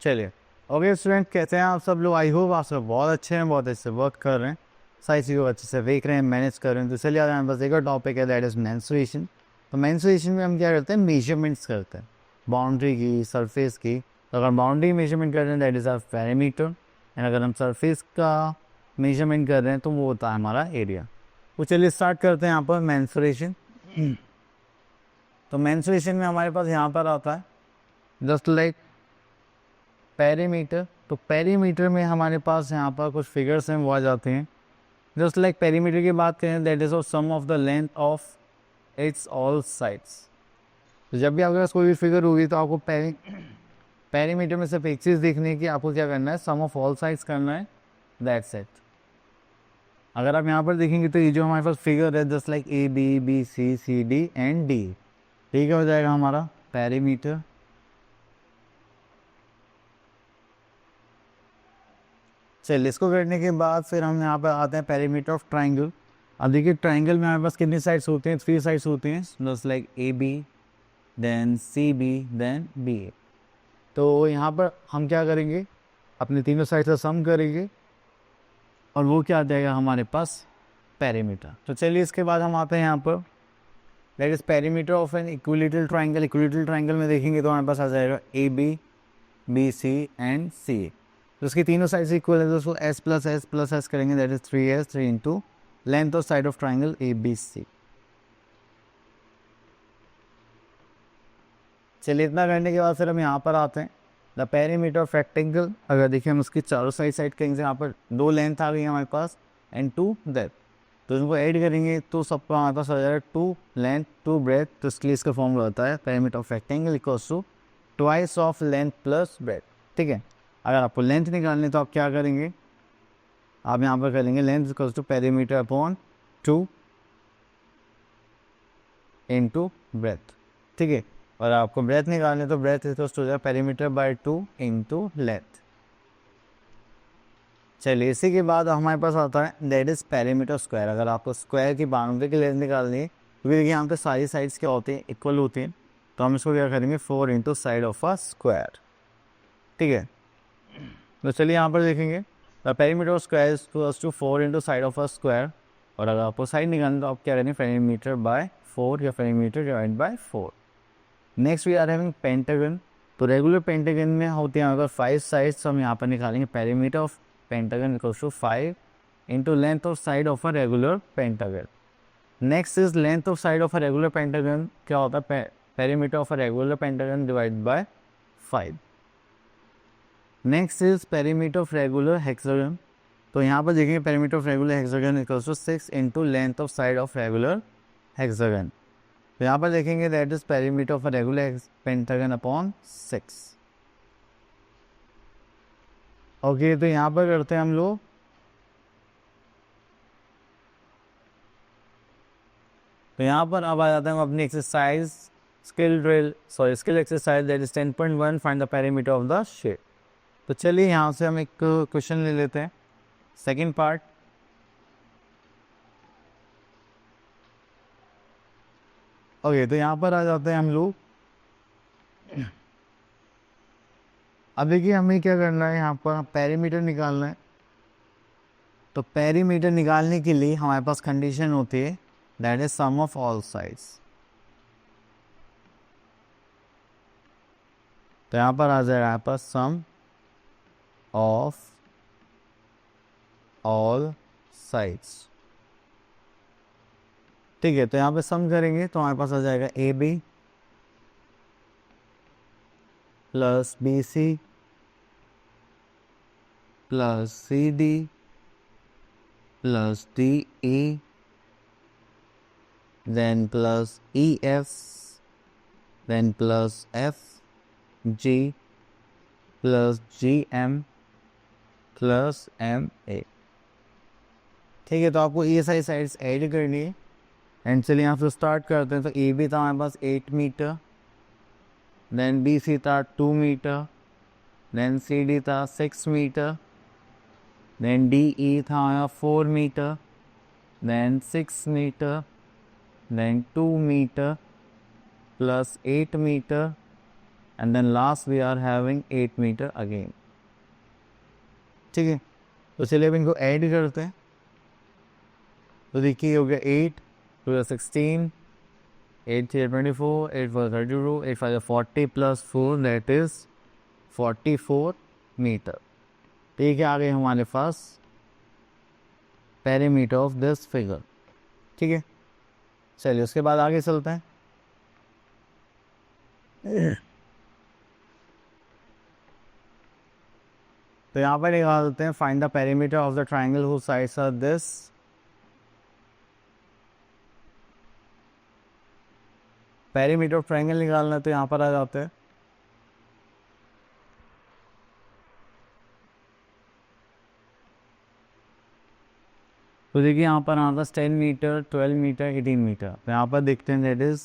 चलिए, okay student, कैसे हैं आप सब लोग? आई होप आप सब बहुत अच्छे हैं, बहुत अच्छे से वर्क कर रहे हैं, सारी चीज़ों को अच्छे से देख रहे हैं, मैनेज कर रहे हैं। तो चलिए आज हमारे पास एक और टॉपिक है, दैट इज़ मेंस्ट्रुएशन। तो मेंस्ट्रुएशन में हम क्या करते हैं? मेजरमेंट्स करते हैं बाउंड्री की, सरफेस की। तो अगर बाउंड्री मेजरमेंट कर रहे हैं that is our perimeter, and अगर हम सरफेस का मेजरमेंट कर रहे हैं तो वो होता है हमारा एरिया। तो चलिए स्टार्ट करते हैं यहाँ पर मेंस्ट्रुएशन। तो मेंस्ट्रुएशन में हमारे पास यहाँ पर आता है जस्ट लाइक पेरीमीटर। तो पेरीमीटर में हमारे पास यहाँ पर कुछ फिगर्स हैं वो आ जाते हैं। जस्ट लाइक पेरीमीटर की बात करें, that is of sum of the length of its all sides. तो जब भी आपके पास कोई भी फिगर होगी तो आपको पेरीमीटर में सिर्फ एक चीज़ देखनी है कि आपको क्या करना है, सम ऑफ ऑल साइड्स करना है, दैट्स इट। अगर आप यहाँ पर देखेंगे तो ये जो हमारे पास फिगर है just like A B C D and D, ठीक है, हो जाएगा हमारा पेरीमीटर। चलिए, इसको करने के बाद फिर हम यहाँ पर आते हैं पेरीमीटर ऑफ ट्राइंगल। अब देखिए ट्राइंगल में हमारे पास कितनी साइड्स होती हैं? 3 साइड्स होती हैं, just like A B then C B then B A. तो यहाँ पर हम क्या करेंगे, अपने तीनों साइड का सम करेंगे और वो क्या आ जाएगा हमारे पास, पेरीमीटर। तो चलिए इसके बाद हम आते हैं यहाँ पर, that is perimeter of an equilateral triangle. Equilateral triangle में देखेंगे तो हमारे पास आ जाएगा ए बी सी एंड सी। तो उसकी तीनों साइड्स इक्वल है, तो उसको एस प्लस एस करेंगे, that is 3s 3 into length of side of triangle A B C. चलिए, इतना करने के बाद फिर हम यहाँ पर आते हैं द पेरीमीटर ऑफ रेक्टेंगल। अगर देखिए हम उसकी चारों साइड करेंगे, यहाँ पर 2 लेंथ आ गई हमारे पास एंड 2 डेप्थ। तो इनको ऐड करेंगे तो सबका हमारे पास आ जाएगा 2 लेंथ 2 ब्रेथ। तो इसके लिए इसका फॉर्मूला होता है perimeter of rectangle equals to twice of length plus breadth, ठीक है। अगर आपको लेंथ निकालनी तो आप क्या करेंगे, आप यहाँ पर करेंगे length equals to perimeter upon 2 into breadth, ठीक है। और आपको ब्रेथ निकालने तो ब्रेथ इक्वल्स टू हो जाएगा पेरीमीटर बाय 2 इंटू लेंथ। चलिए, इसी के बाद हमारे पास आता है दैट इज पेरीमीटर स्क्वायर। अगर आपको स्क्वायर की बाउंड्री की लेंथ निकालनी है, क्योंकि देखिए यहाँ पे सारी साइड्स क्या होती हैं, इक्वल होती हैं, तो हम इसको क्या करेंगे 4 into side of a square, ठीक है। तो चलिए यहाँ पर देखेंगे the perimeter of square is equals to 4 into side of a square. और अगर आपको साइड निकालना तो आप क्या करेंगे, पेरीमीटर बाय 4 या perimeter divide by 4। Next we are having pentagon. तो रेगुलर पेंटागन में होती हैं अगर 5 साइड्स, तो हम यहाँ पर निकालेंगे perimeter of pentagon equals to 5 into length of side of a regular pentagon. Next is length of side of a regular pentagon, क्या होता है, perimeter of a regular pentagon divide by 5। Next is perimeter of regular hexagon. तो यहाँ पर देखेंगे perimeter of regular hexagon equals to 6 into length of side of regular hexagon. तो यहाँ पर देखेंगे that is perimeter of a regular pentagon upon 6। Okay, तो यहाँ पर करते हैं हम लोग, तो यहाँ पर अब आ जाते हैं हम अपनी exercise skill exercise that is 10.1 find the perimeter of the shape. तो चलिए यहाँ से हम एक क्वेश्चन ले लेते हैं, सेकंड पार्ट। ओके, तो यहाँ पर आ जाते हैं हम लोग। अब देखिए हमें क्या करना है, यहाँ पर पेरीमीटर निकालना है। तो पेरीमीटर निकालने के लिए हमारे पास कंडीशन होती है that is sum of all sides. तो यहाँ पर आ जाएगा यहाँ पर सम ऑफ ऑल साइड्स, ठीक है। तो यहाँ पे सम करेंगे तो हमारे पास आ जाएगा A B plus B C plus C D plus D E then plus E F then plus F G plus G M plus M A, ठीक है। तो आपको ये सारी साइड्स ऐड करनी है एंड चलिए यहाँ से स्टार्ट करते हैं। तो ए बी था हमारे पास 8 मीटर, देन बी सी था 2 मीटर, देन सी डी था 6 मीटर, देन डी ई था 4 metre, then 6 metre, then 2 metre plus 8 metre, and then last we are having 8 metre again. ठीक है, तो चलिए अब इनको ऐड करते हैं। तो देखिए हो गया 8 2 16, 8 3 24, 8 4 32, 8 5 40 प्लस 4 दैट इज 44 मीटर। ठीक है, आ गए हमारे पास पेरीमीटर ऑफ दिस फिगर। ठीक है, चलिए उसके बाद आगे चलते हैं। तो यहाँ पर निकाल देते हैं find the perimeter of the triangle whose sides are this. Perimeter of triangle निकालना है तो यहाँ पर आ जाते हैं। तो देखिए यहाँ पर आता है 10 मीटर 12 मीटर 18 मीटर। तो यहाँ पर देखते हैं that is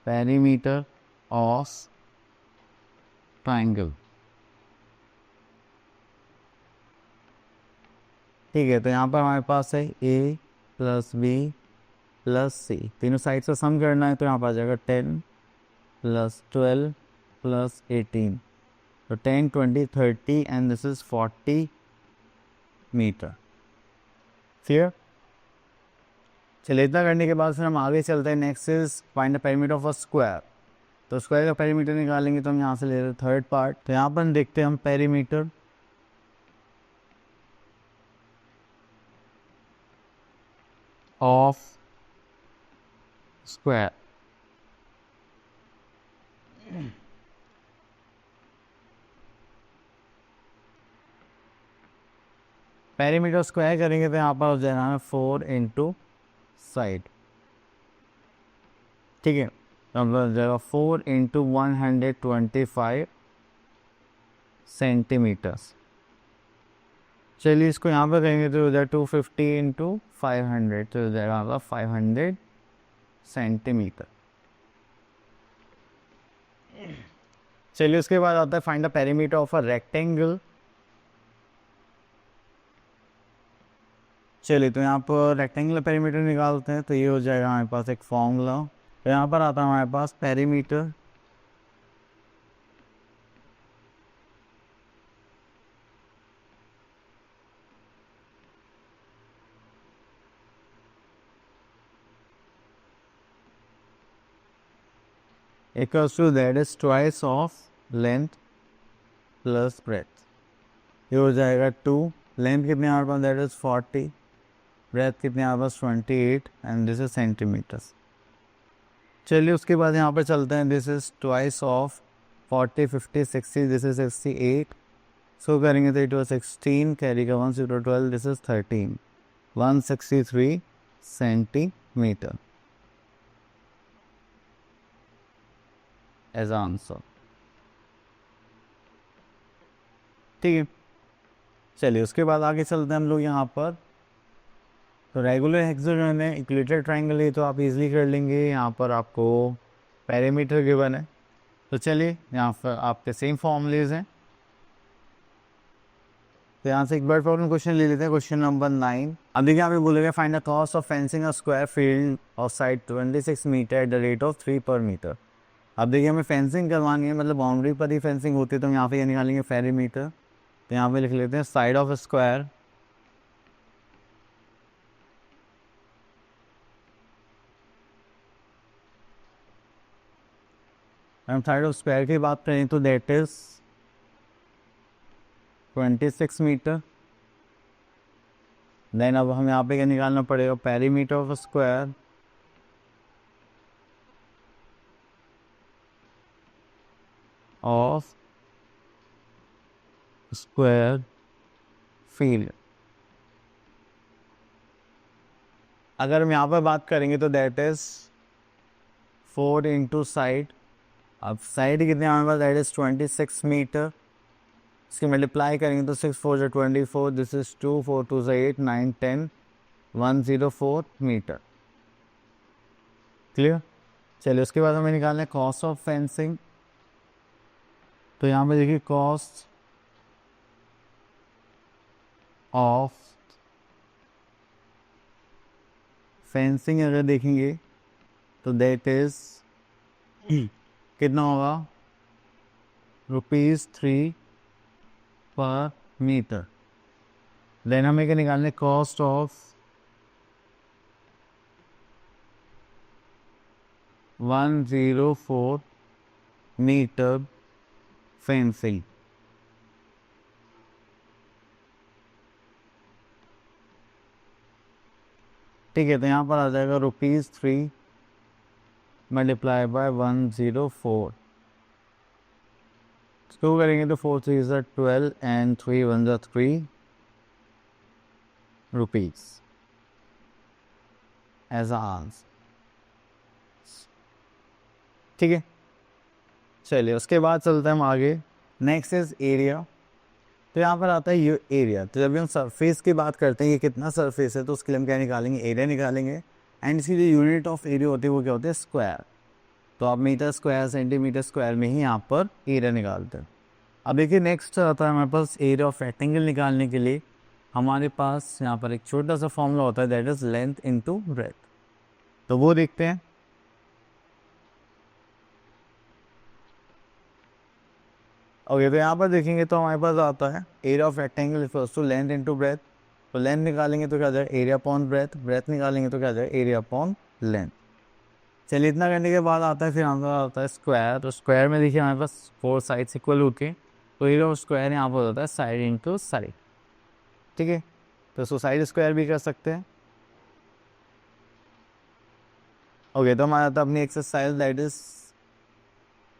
perimeter of triangle. ठीक है, तो यहाँ पर हमारे पास है a प्लस बी प्लस सी, तीनों साइड से सम करना है। तो यहाँ पर आ जाएगा 10 प्लस 12 प्लस 18, तो 10 20 30 and this is 40 metre. Clear? चलिए इतना करने के बाद फिर हम आगे चलते हैं। Next is find the perimeter of a square. तो स्क्वायर का पेरीमीटर निकालेंगे तो हम यहाँ से ले रहे हैं थर्ड पार्ट। तो यहाँ पर देखते हैं हम perimeter of square. Perimeter square करेंगे तो यहाँ पर हो जाएगा 4 इंटू साइड। ठीक है, तो हम हो जाएगा 4 इंटू 125 सेंटीमीटर्स। चलिए इसको यहाँ पर करेंगे तो हो जाएगा 250 इंटू 500, तो हो जाएगा 500 सेंटीमीटर। चलिए उसके बाद आता है find the perimeter of a rectangle. चलिए तो यहाँ पर रेक्टेंगुलर पेरीमीटर निकालते हैं। तो ये हो जाएगा हमारे पास एक फॉर्मूला। तो यहाँ पर आता है हमारे पास perimeter equals to that is twice of length plus breadth. ये हो जाएगा 2, लेंथ कितनी हमारे पास दैट इज 40, ब्रेथ कितनी हमारे पास 28 एंड दिस इज सेंटीमीटर्स। चलिए उसके बाद यहाँ पर चलते हैं। This is twice of 40 50 60, this is 68। सो करेंगे तो इट वॉज 16, कैरी का 1 0 12, this is 13, 163 centimetre as answer. ठीक है, चलिए उसके बाद आगे चलते हैं हम लोग यहाँ पर। तो रेगुलर हेक्सागन है, इक्वेटर ट्राइंगल है, तो आप इजीली कर लेंगे। यहाँ पर आपको पेरीमीटर गिवन है। तो चलिए यहाँ पर आपके सेम फॉर्मूलेज हैं। तो यहाँ से एक बार प्रॉब्लम क्वेश्चन ले लेते हैं, क्वेश्चन नंबर 9। अब देखिए यहाँ पे बोलेगा find the cost of fencing a square field of side 26 metre at the rate of 3 per metre. अब देखिए हमें फेंसिंग करवानी है, मतलब बाउंड्री पर ही फेंसिंग होती है। तो हम यहाँ पे ये निकालेंगे पेरीमीटर। तो यहाँ पे लिख लेते हैं साइड ऑफ स्क्वायर हम साइड ऑफ स्क्वायर की बात करें तो दैट इज 26 मीटर। देन अब हम यहाँ पे क्या निकालना पड़ेगा, perimeter of square of square field. अगर हम यहाँ पर बात करेंगे तो दैट इज 4 इंटू साइड। अब साइड कितने हमारे पास दैट इज 26 मीटर। इसकी मल्टीप्लाई करेंगे तो 6 4 24, दिस इज 2 4 2 8 9 10 104 मीटर। क्लियर? चलिए उसके बाद हमें निकालना है कॉस्ट ऑफ फेंसिंग। तो यहाँ पे देखिए कॉस्ट ऑफ फेंसिंग अगर देखेंगे तो दैट इज कितना होगा, ₹3 पर मीटर। देन हमें क्या निकालने, कॉस्ट ऑफ 104 मीटर फेंसिंग। ठीक है, तो यहाँ पर आ जाएगा ₹3 मल्टीप्लाई बाय 104। टू करेंगे तो 4 3 ज़ा 12 एंड 3 1 ज़ा 3 रुपीज़ एज अ आंसर। ठीक है, चलिए उसके बाद चलते हैं हम आगे। Next is area. तो यहाँ पर आता है ये एरिया। तो जब भी हम सरफेस की बात करते हैं ये कितना सरफेस है, तो उसके लिए हम क्या निकालेंगे, एरिया निकालेंगे। एंड इसकी जो यूनिट ऑफ एरिया होती है वो क्या होती है, स्क्वायर। तो आप मीटर स्क्वायर सेंटीमीटर स्क्वायर में ही यहाँ पर एरिया निकालते हैं। अब देखिए नेक्स्ट आता है हमारे पास एरिया ऑफ रेक्टेंगल निकालने के लिए हमारे पास यहाँ पर एक छोटा सा फॉर्मूला होता है, that is length into breadth. तो वो देखते हैं। ओके, तो यहाँ पर देखेंगे तो हमारे पास आता है area of rectangle equals to length into breadth. तो लेंथ निकालेंगे तो क्या आ जाएगा, एरिया अपॉन ब्रेथ। ब्रेथ निकालेंगे तो क्या आ जाएगा, एरिया अपॉन लेंथ। चलिए इतना करने के बाद आता है फिर हमारा आता है स्क्वायर। तो स्क्वायर में देखिए हमारे पास 4 साइड्स इक्वल होती हैं, तो एरिया ऑफ स्क्वायर यहाँ पर होता है साइड इंटू साइड। ठीक है, तो इसको साइड स्क्वायर भी कर सकते हैं। ओके, तो हमारा आता है अपनी एक्सरसाइज दैट इज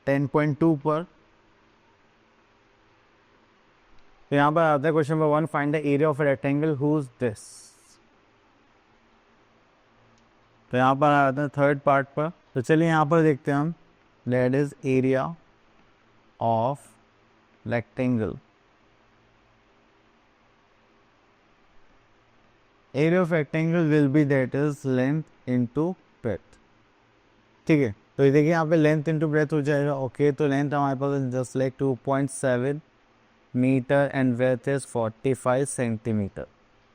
10.2 पर। तो यहाँ पर आता है question number 1, find the area of rectangle whose this. तो यहाँ पर आता है थर्ड पार्ट पर। तो चलिए यहाँ पर देखते हैं हम, that is area of rectangle. Area of rectangle will be that is length into breath. ठीक है, तो ये देखिए यहाँ पे लेंथ इनटू ब्रेथ हो जाएगा। ओके, तो लेंथ हमारे पास just like 2.7 metre and breadth is 45 centimetre.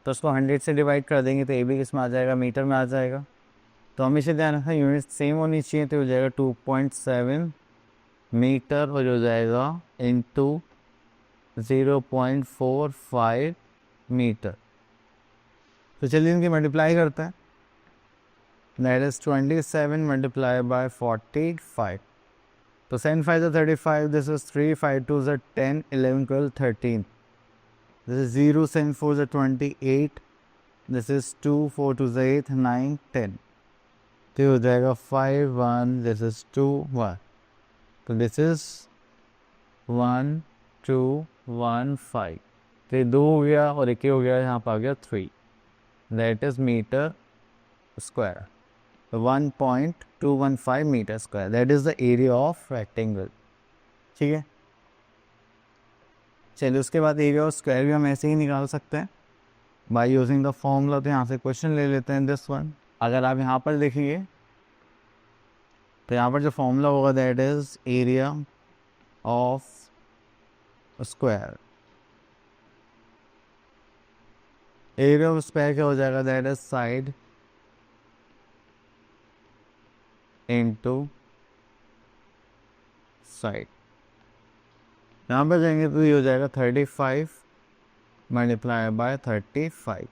तो उसको 100 से डिवाइड कर देंगे तो ये भी किस में आ जाएगा, मीटर में आ जाएगा। तो हमेशा ध्यान रखना यूनिट सेम होनी चाहिए। तो हो जाएगा 2.7 मीटर और हो जाएगा इंटू 0.45 मीटर। तो चलिए इनकी मल्टीप्लाई करते हैं, दैट इज 27 मल्टीप्लाई बाय 45। तो 7 5 is 35, this is 3 5 2 is 10 11 12 13, this is 0 7 4 is 28, this is 2 4 2 is 8 9 10। तो हो जाएगा 5 1, this is 2 1, तो this is 1 2 1 5। तो ये 2 हो गया और एक हो गया, यहाँ पर आ गया 3, that is metre square. 1.215 metre square, that is the area of rectangle. ठीक है, चलिए उसके बाद एरिया ऑफ स्क्वायर भी हम ऐसे ही निकाल सकते हैं बाय यूजिंग द फॉर्मूला। तो यहाँ से क्वेश्चन ले लेते हैं दिस वन। अगर आप यहाँ पर देखिए तो यहाँ पर जो फॉर्मूला होगा that is area of square. Area of square क्या हो जाएगा, that is side into side. यहाँ पर जाएंगे तो ये हो जाएगा 35 मल्टीप्लाई बाय 35।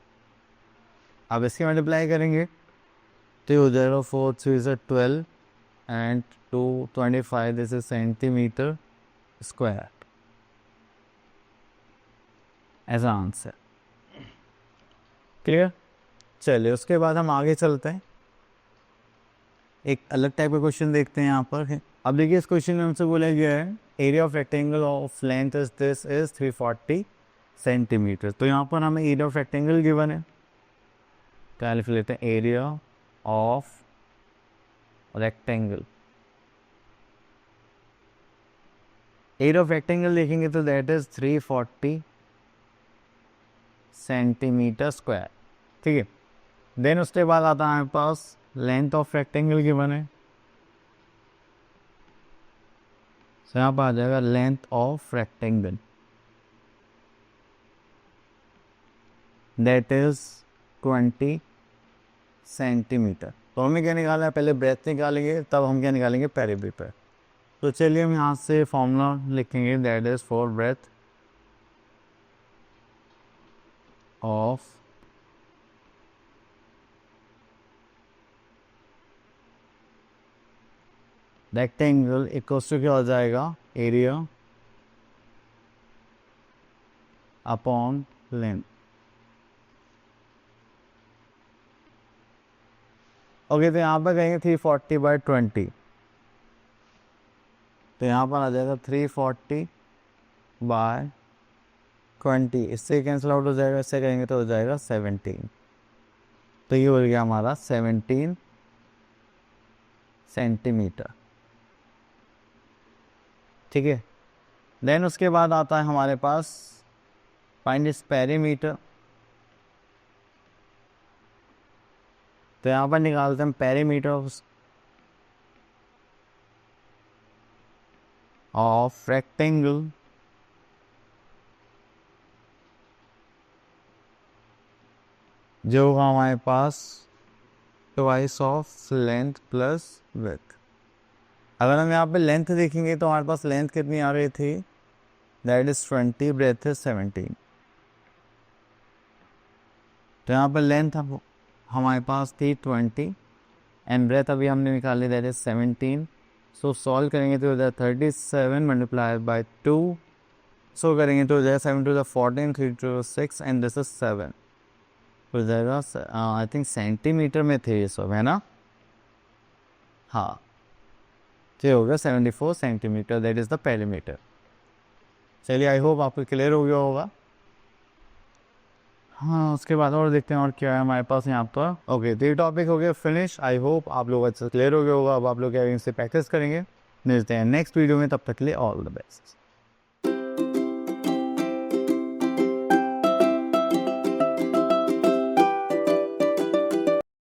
अब इसकी मल्टीप्लाई करेंगे तो ये हो जाएगा 4 3 is 12 and 2 25, this is centimetre square as answer. Clear. चलिए उसके बाद हम आगे चलते हैं, एक अलग टाइप का क्वेश्चन देखते हैं यहाँ पर। अब देखिए इस क्वेश्चन में हमसे बोला गया है area of rectangle of length is this is 340 centimetre. तो यहाँ पर हमें एरिया ऑफ रेक्टेंगल गिवन है, क्या लिख लेते हैं, area of rectangle. Area of rectangle देखेंगे तो दैट इज 340 सेंटीमीटर स्क्वायर। ठीक है, देन उसके बाद आता है हमारे पास लेंथ ऑफ रेक्टेंगल गिवन है, तो यहाँ पर आ जाएगा length of rectangle that is 20 centimetre. तो हमें क्या निकालना है, पहले ब्रेथ निकालेंगे तब हम क्या निकालेंगे, पेरीमीटर। तो चलिए हम यहाँ से फॉर्मूला लिखेंगे, that is for breadth of rectangle equals to क्या हो जाएगा, एरिया अपॉन लेंथ। ओके, तो यहाँ पर कहेंगे 340/20, तो यहाँ पर आ जाएगा 340/20, इससे कैंसिल आउट हो जाएगा, इससे कहेंगे तो हो जाएगा 17। तो ये हो गया हमारा 17 सेंटीमीटर। ठीक है, देन उसके बाद आता है हमारे पास फाइंड इस पेरीमीटर। तो यहाँ पर निकालते हैं पेरीमीटर ऑफ रेक्टेंगल जो होगा हमारे पास twice of length plus width. अगर हम यहाँ पे लेंथ देखेंगे तो हमारे पास लेंथ कितनी आ रही थी, दैट इज 20, ब्रेथ इज 17। तो यहाँ पर लेंथ हमारे पास थी 20 एंड ब्रेथ अभी हमने निकाली, दैट इज 17। सो सॉल्व करेंगे तो हो जाए 37 मल्टीप्लाइड बाई 2। सो करेंगे तो हो जाएगा 7 to the 14, 3 to the 6 and this is 7। हो जाएगा आई थिंक सेंटीमीटर में थे ये सब, है ना। हाँ, ये हो गया 74 centimetre, that is the perimeter. चलिए, आई होप आपको क्लियर हो गया होगा। हाँ, उसके बाद और देखते हैं और क्या है हमारे पास यहाँ पर। ओके, तो ये टॉपिक हो गया फिनिश। आई होप आप लोग अच्छे क्लियर हो गया होगा। अब आप लोग क्या इनसे प्रैक्टिस करेंगे, मिलते हैं नेक्स्ट वीडियो में, तब तक के लिए ऑल द बेस्ट।